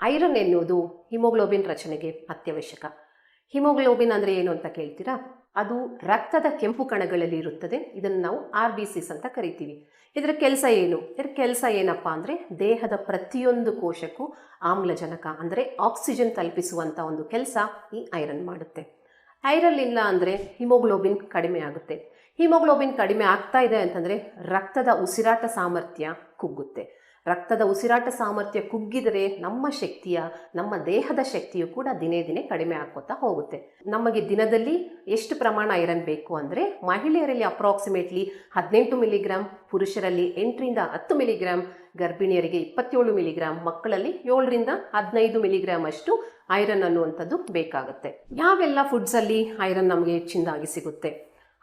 Iron ಎನ್ನುವುದು haemoglobin ರಚನೆಗೆ ಅತ್ಯವಶ್ಯಕ. ಹಿಮೋಗ್ಲೋಬಿನ್ ಅಂದರೆ ಏನು ಅಂತ ಕೇಳ್ತೀರಾ? ಅದು ರಕ್ತದ ಕೆಂಪು ಕಣಗಳಲ್ಲಿ ಇರುತ್ತದೆ. ಇದನ್ನು ನಾವು RBCs ಅಂತ ಕರಿತೀವಿ. ಇದರ ಕೆಲಸ ಏನು? ಇದರ ಕೆಲಸ ಏನಪ್ಪ ಅಂದರೆ ದೇಹದ ಪ್ರತಿಯೊಂದು ಕೋಶಕ್ಕೂ ಆಮ್ಲಜನಕ ಅಂದರೆ ಆಕ್ಸಿಜನ್ ತಲುಪಿಸುವಂಥ ಒಂದು ಕೆಲಸ ಈ ಐರನ್ ಮಾಡುತ್ತೆ. ಐರನ್ ಇಲ್ಲ ಅಂದರೆ ಹಿಮೋಗ್ಲೋಬಿನ್ ಕಡಿಮೆ ಆಗುತ್ತೆ. ಹಿಮೋಗ್ಲೋಬಿನ್ ಕಡಿಮೆ ಆಗ್ತಾ ಇದೆ ಅಂತಂದರೆ ರಕ್ತದ ಉಸಿರಾಟ ಸಾಮರ್ಥ್ಯ ಕುಗ್ಗುತ್ತೆ. ರಕ್ತದ ಉಸಿರಾಟ ಸಾಮರ್ಥ್ಯ ಕುಗ್ಗಿದರೆ ನಮ್ಮ ದೇಹದ ಶಕ್ತಿಯು ಕೂಡ ದಿನೇ ದಿನೇ ಕಡಿಮೆ ಆಗ್ಕೋತಾ ಹೋಗುತ್ತೆ. ನಮಗೆ ದಿನದಲ್ಲಿ ಎಷ್ಟು ಪ್ರಮಾಣ ಐರನ್ ಬೇಕು ಅಂದರೆ ಮಹಿಳೆಯರಲ್ಲಿ ಅಪ್ರಾಕ್ಸಿಮೇಟ್ಲಿ 18 ಮಿಲಿಗ್ರಾಮ್, ಪುರುಷರಲ್ಲಿ 8 ರಿಂದ 10 ಮಿಲಿಗ್ರಾಮ್, ಗರ್ಭಿಣಿಯರಿಗೆ 27 ಮಿಲಿಗ್ರಾಮ್, ಮಕ್ಕಳಲ್ಲಿ 7 ರಿಂದ 15 ಮಿಲಿಗ್ರಾಮ್ ಅಷ್ಟು ಐರನ್ ಅನ್ನುವಂಥದ್ದು ಬೇಕಾಗುತ್ತೆ. ಯಾವೆಲ್ಲ ಫುಡ್ಸಲ್ಲಿ ಐರನ್ ನಮಗೆ ಹೆಚ್ಚಿನದಾಗಿ ಸಿಗುತ್ತೆ?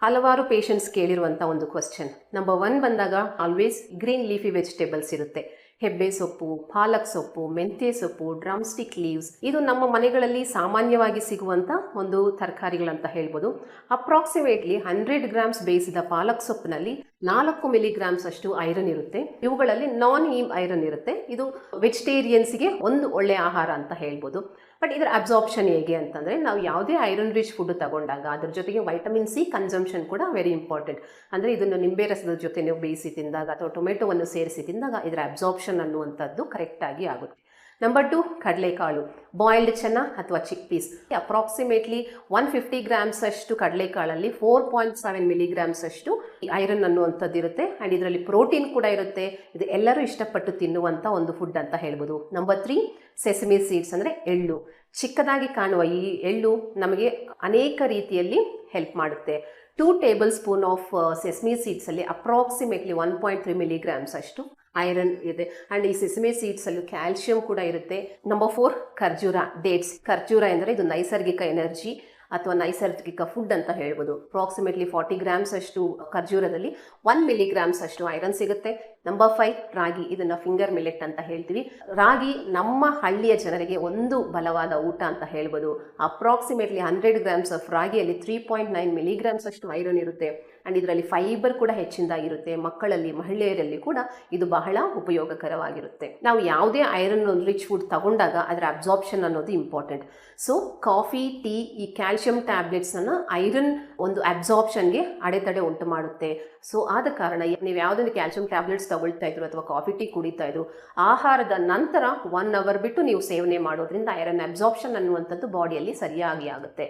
ಹಲವಾರು ಪೇಷಂಟ್ಸ್ ಕೇಳಿರುವಂಥ ಒಂದು ಕ್ವಶನ್. ನಂಬರ್ 1 ಬಂದಾಗ ಆಲ್ವೇಸ್ ಗ್ರೀನ್ ಲೀಫಿ ವೆಜಿಟೇಬಲ್ಸ್ ಇರುತ್ತೆ. ಹೆಬ್ಬೆ ಸೊಪ್ಪು, ಪಾಲಕ್ ಸೊಪ್ಪು, ಮೆಂತ್ಯ ಸೊಪ್ಪು, ಡ್ರಮ್ ಸ್ಟಿಕ್ ಲೀವ್ಸ್, ಇದು ನಮ್ಮ ಮನೆಗಳಲ್ಲಿ ಸಾಮಾನ್ಯವಾಗಿ ಸಿಗುವಂಥ ಒಂದು ತರಕಾರಿಗಳಂತ ಹೇಳ್ಬೋದು. ಅಪ್ರಾಕ್ಸಿಮೇಟ್ಲಿ 100 ಗ್ರಾಮ್ಸ್ ಬೇಯಿಸಿದ ಪಾಲಕ್ ಸೊಪ್ಪಿನಲ್ಲಿ 4 ಮಿಲಿಗ್ರಾಮ್ಸ್ ಅಷ್ಟು ಐರನ್ ಇರುತ್ತೆ. ಇವುಗಳಲ್ಲಿ ನಾನ್ ಹೀಮ್ ಐರನ್ ಇರುತ್ತೆ. ಇದು ವೆಜಿಟೇರಿಯನ್ಸ್ಗೆ ಒಂದು ಒಳ್ಳೆಯ ಆಹಾರ ಅಂತ ಹೇಳ್ಬೋದು. ಬಟ್ ಇದರ ಅಬ್ಸಾರ್ಪ್ಷನ್ ಹೇಗೆ ಅಂತಂದರೆ, ನಾವು ಯಾವುದೇ ಐರನ್ ರಿಚ್ ಫುಡ್ ತಗೊಂಡಾಗ ಅದ್ರ ಜೊತೆಗೆ ವೈಟಮಿನ್ ಸಿ ಕನ್ಸಂಪ್ಷನ್ ಕೂಡ ವೆರಿ ಇಂಪಾರ್ಟೆಂಟ್. ಅಂದರೆ ಇದನ್ನು ನಿಂಬೆ ರಸದ ಜೊತೆ ನೀವು ಬೇಯಿಸಿ ತಿಂದಾಗ ಅಥವಾ ಟೊಮೆಟೊವನ್ನು ಸೇರಿಸಿ ತಿಂದಾಗ ಇದರ ಅಬ್ಸಾರ್ಪ್ಷನ್ ಅನ್ನುವಂಥದ್ದು ಕರೆಕ್ಟಾಗಿ ಆಗುತ್ತೆ. ನಂಬರ್ 2, ಕಡಲೆಕಾಳು, ಬಾಯ್ಲ್ಡ್ ಚೆನ್ನ ಅಥವಾ ಚಿಕ್ ಪೀಸ್. ಅಪ್ರಾಕ್ಸಿಮೇಟ್ಲಿ 150 ಗ್ರಾಮ್ಸ್ ಅಷ್ಟು ಕಡಲೆಕಾಳಲ್ಲಿ 4.7 ಮಿಲಿಗ್ರಾಮ್ಸ್ ಅಷ್ಟು ಐರನ್ ಅನ್ನುವಂಥದ್ದು ಇರುತ್ತೆ. ಆ್ಯಂಡ್ ಇದರಲ್ಲಿ ಪ್ರೋಟೀನ್ ಕೂಡ ಇರುತ್ತೆ. ಇದು ಎಲ್ಲರೂ ಇಷ್ಟಪಟ್ಟು ತಿನ್ನುವಂಥ ಒಂದು ಫುಡ್ ಅಂತ ಹೇಳ್ಬೋದು. ನಂಬರ್ 3, ಸೆಸಮಿ ಸೀಡ್ಸ್ ಅಂದರೆ ಎಳ್ಳು. ಚಿಕ್ಕದಾಗಿ ಕಾಣುವ ಈ ಎಳ್ಳು ನಮಗೆ ಅನೇಕ ರೀತಿಯಲ್ಲಿ ಹೆಲ್ಪ್ ಮಾಡುತ್ತೆ. 2 ಟೇಬಲ್ ಸ್ಪೂನ್ ಆಫ್ ಸೆಸಮಿ ಸೀಡ್ಸಲ್ಲಿ ಅಪ್ರಾಕ್ಸಿಮೇಟ್ಲಿ 1.3 ಮಿಲಿಗ್ರಾಮ್ಸ್ ಅಷ್ಟು ಐರನ್ ಇದೆ. ಆ್ಯಂಡ್ ಈ ಸೆಸಮಿ ಸೀಡ್ಸಲ್ಲೂ ಕ್ಯಾಲ್ಶಿಯಂ ಕೂಡ ಇರುತ್ತೆ. ನಂಬರ್ 4, ಖರ್ಜೂರ, ಡೇಟ್ಸ್. ಖರ್ಜೂರ ಎಂದರೆ ಇದು ನೈಸರ್ಗಿಕ ಎನರ್ಜಿ ಅಥವಾ ನೈಸರ್ಗಿಕ ಫುಡ್ ಅಂತ ಹೇಳ್ಬೋದು. ಅಪ್ರಾಕ್ಸಿಮೇಟ್ಲಿ 40 ಗ್ರಾಮ್ಸ್ ಅಷ್ಟು ಖರ್ಜೂರದಲ್ಲಿ 1 ಮಿಲಿಗ್ರಾಮ್ಸ್ ಅಷ್ಟು ಐರನ್ ಸಿಗುತ್ತೆ. ನಂಬರ್ 5, ರಾಗಿ. ಇದನ್ನು ಫಿಂಗರ್ ಮಿಲೆಟ್ ಅಂತ ಹೇಳ್ತೀವಿ. ರಾಗಿ ನಮ್ಮ ಹಳ್ಳಿಯ ಜನರಿಗೆ ಒಂದು ಬಲವಾದ ಊಟ ಅಂತ ಹೇಳ್ಬೋದು. ಅಪ್ರಾಕ್ಸಿಮೇಟ್ಲಿ 100 ಗ್ರಾಮ್ಸ್ ಆಫ್ ರಾಗಿಯಲ್ಲಿ 3.9 ಮಿಲಿಗ್ರಾಮ್ಸ್ ಅಷ್ಟು ಐರನ್ ಇರುತ್ತೆ. ಆ್ಯಂಡ್ ಇದರಲ್ಲಿ ಫೈಬರ್ ಕೂಡ ಹೆಚ್ಚಿನದಾಗಿರುತ್ತೆ. ಮಕ್ಕಳಲ್ಲಿ, ಮಹಿಳೆಯರಲ್ಲಿ ಕೂಡ ಇದು ಬಹಳ ಉಪಯೋಗಕರವಾಗಿರುತ್ತೆ. ನಾವು ಯಾವುದೇ ಐರನ್ ರಿಚ್ ಫುಡ್ ತಗೊಂಡಾಗ ಅದರ ಅಬ್ಸಾರ್ಪ್ಷನ್ ಅನ್ನೋದು ಇಂಪಾರ್ಟೆಂಟ್. ಸೊ ಕಾಫಿ, ಟೀ, ಈ ಕ್ಯಾಲ್ಶಿಯಂ ಟ್ಯಾಬ್ಲೆಟ್ಸನ್ನು ಐರನ್ ಒಂದು ಅಬ್ಸಾರ್ಪ್ಷನ್ಗೆ ಅಡೆತಡೆ ಉಂಟು ಮಾಡುತ್ತೆ. ಸೊ ಆದ ಕಾರಣ ನೀವು ಯಾವುದೊಂದು ಕ್ಯಾಲ್ಶಿಯಂ ಟ್ಯಾಬ್ಲೆಟ್ಸ್ ತಗೊಳ್ತಾ ಇದ್ರು ಅಥವಾ ಕಾಫಿ ಟೀ ಕುಡಿತಾ ಇದ್ರು, ಆಹಾರದ ನಂತರ 1 ಅವರ್ ಬಿಟ್ಟು ನೀವು ಸೇವನೆ ಮಾಡೋದ್ರಿಂದ ಐರನ್ ಅಬ್ಸಾರ್ಪ್ಷನ್ ಅನ್ನುವಂಥದ್ದು ಬಾಡಿಯಲ್ಲಿ ಸರಿಯಾಗಿ ಆಗುತ್ತೆ.